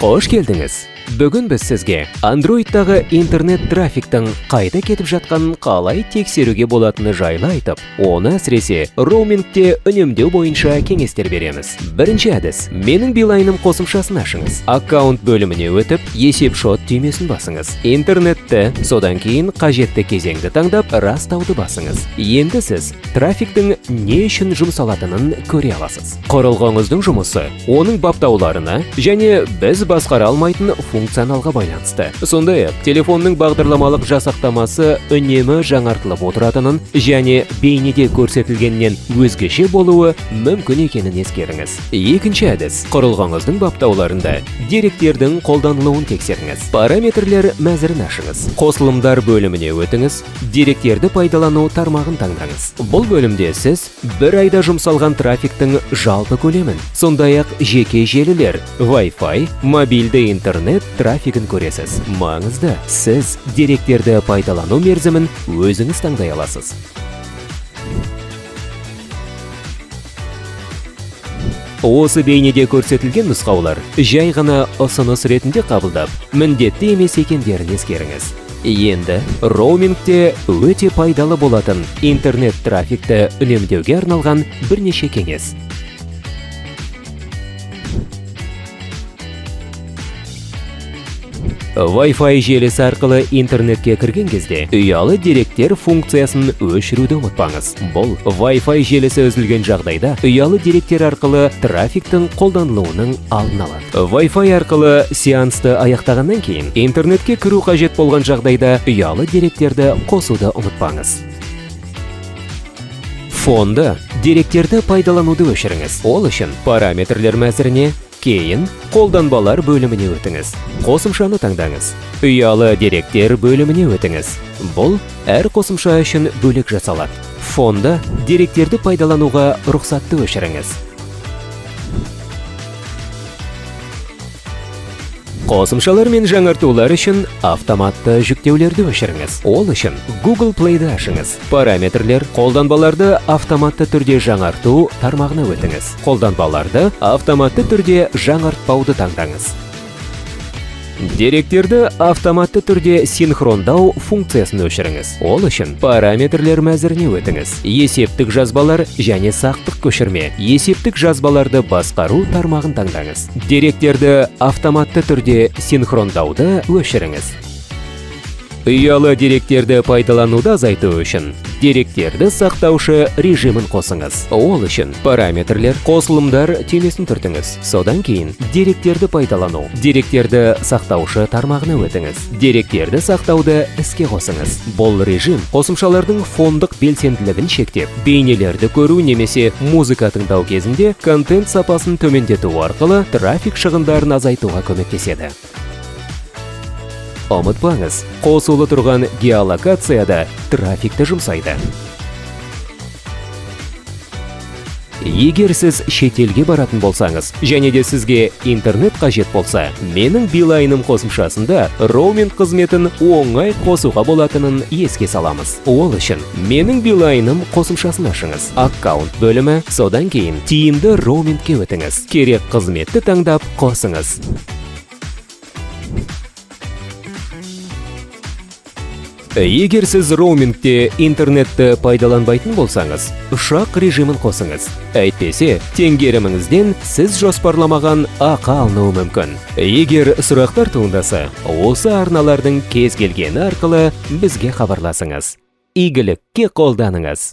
Қош келдіңіз. Бүгін біз сізге Android'тағы интернет трафиктің қайда кетіп жатқанын қалай тексеруге болатыны жайлы айтып, оны әсіресе роумингте үнемдеу бойынша кеңестер береміз. Бірінші әдіс. Менің билайным қосымшасын ашыңыз. Аккаунт бөліміне өтіп, есеп-шот түймесін басыңыз. Интернетті, содан кейін қажетті кезеңді таңдап, растауды басыңыз. Енді сіз трафиктің не үшін жұмсалатынын көре аласыз. Құрылғыңыздың жұмысы, оның баптауларына және біз басқара алмайтын функционалға байланысты. Сондай-ақ, телефонның бағдарламалық жасақтамасы үнемі жаңартылып отыратынын және бейнеде көрсетілгеннен өзгеше болуы мүмкін екенін ескеріңіз. Екінші әдіс. Құрылғыңыздың баптауларында деректердің қолданылуын тексеріңіз. Параметрлер мәзірін ашыңыз. Қосылымдар бөліміне өтіңіз. Деректерді пайдалану тармағын таңдаңыз. Бұл бөлімде сіз бір айда жұмсалған трафиктің жалпы көлемін, сондай-ақ жеке желілер, Wi-Fi, мобильді интернет трафигін көресіз. Маңызды, сіз деректерді пайдалану мерзімін өзіңіз таңдай аласыз. Осы бейнеде көрсетілген нұсқаулар жай ғана ұсыныс ретінде қабылдап, міндетті емес екендерін ескеріңіз. Енді роумингте өте пайдалы болатын интернет трафикті үнемдеуге арналған бірнеше кеңес. Wi-Fi желісі арқылы интернетке кірген кезде ұялы деректер функциясын өшіруді ұмытпаңыз. Бұл Wi-Fi желісі үзілген жағдайда ұялы деректер арқылы трафиктің қолданылуының алдын алады. Wi-Fi арқылы сеансты аяқтағаннан кейін интернетке кіру қажет болған жағдайда ұялы деректерді қосуды ұмытпаңыз. Фонды деректерді пайдалануды өшіріңіз. Ол үшін параметрлер мәзіріне, кейін қолданбалар бөліміне өтіңіз. Қосымшаны таңдаңыз. Ұялы деректер бөліміне өтіңіз. Бұл әр қосымша үшін бөлек жасалады. Фонда деректерді пайдалануға рұқсатты өшіріңіз. Қосымшалар мен жаңартулар үшін автоматты жүктеулерді өшіріңіз. Ол үшін Google Play-ді ашыңыз. Параметрлер, қолданбаларды автоматты түрде жаңарту тармағына өтіңіз. Қолданбаларды автоматты түрде жаңартпауды таңдаңыз. Деректерді автоматты түрде синхрондау функциясын өшіріңіз. Ол үшін параметрлер мәзіріне өтіңіз. Есептік жазбалар және сақтық көшірме. Есептік жазбаларды басқару тармағын таңдаңыз. Деректерді автоматты түрде синхрондауды өшіріңіз. Ұялы деректерді пайдалануды азайту үшін деректерді сақтаушы режимін қосыңыз. Ол үшін параметрлер, қосылымдар түймесін түртіңіз. Содан кейін деректерді пайдалану, деректерді сақтаушы тармағына өтіңіз. Деректерді сақтауды іске қосыңыз. Бұл режим қосымшалардың фондық белсенділігін шектеп, бейнелерді көру немесе музыка тыңдау кезінде контент сапасын төмендету арқылы трафик шығындарын азайтуға көмектеседі. Ұмытпаңыз, қосулы тұрған геолокацияда трафикті жұмсайды. Егер сіз шетелге баратын болсаңыз, және де сізге интернет қажет болса, менің билайным қосымшасында роуминг қызметін оңай қосуға болатынын еске саламыз. Ол үшін менің билайным қосымшасын ашыңыз. Аккаунт бөлімі, содан кейін тиімді роумингке өтіңіз. Керек қызметті таңдап қосыңыз. Егер сіз роумингте интернетті пайдаланбайтын болсаңыз, ұшақ режимін қосыңыз. Әйтпесе, теңгеріміңізден сіз жоспарламаған ақы алынуы мүмкін. Егер сұрақтар туындаса, осы арналардың кез келгені арқылы бізге хабарласыңыз. Игілікке қолданыңыз.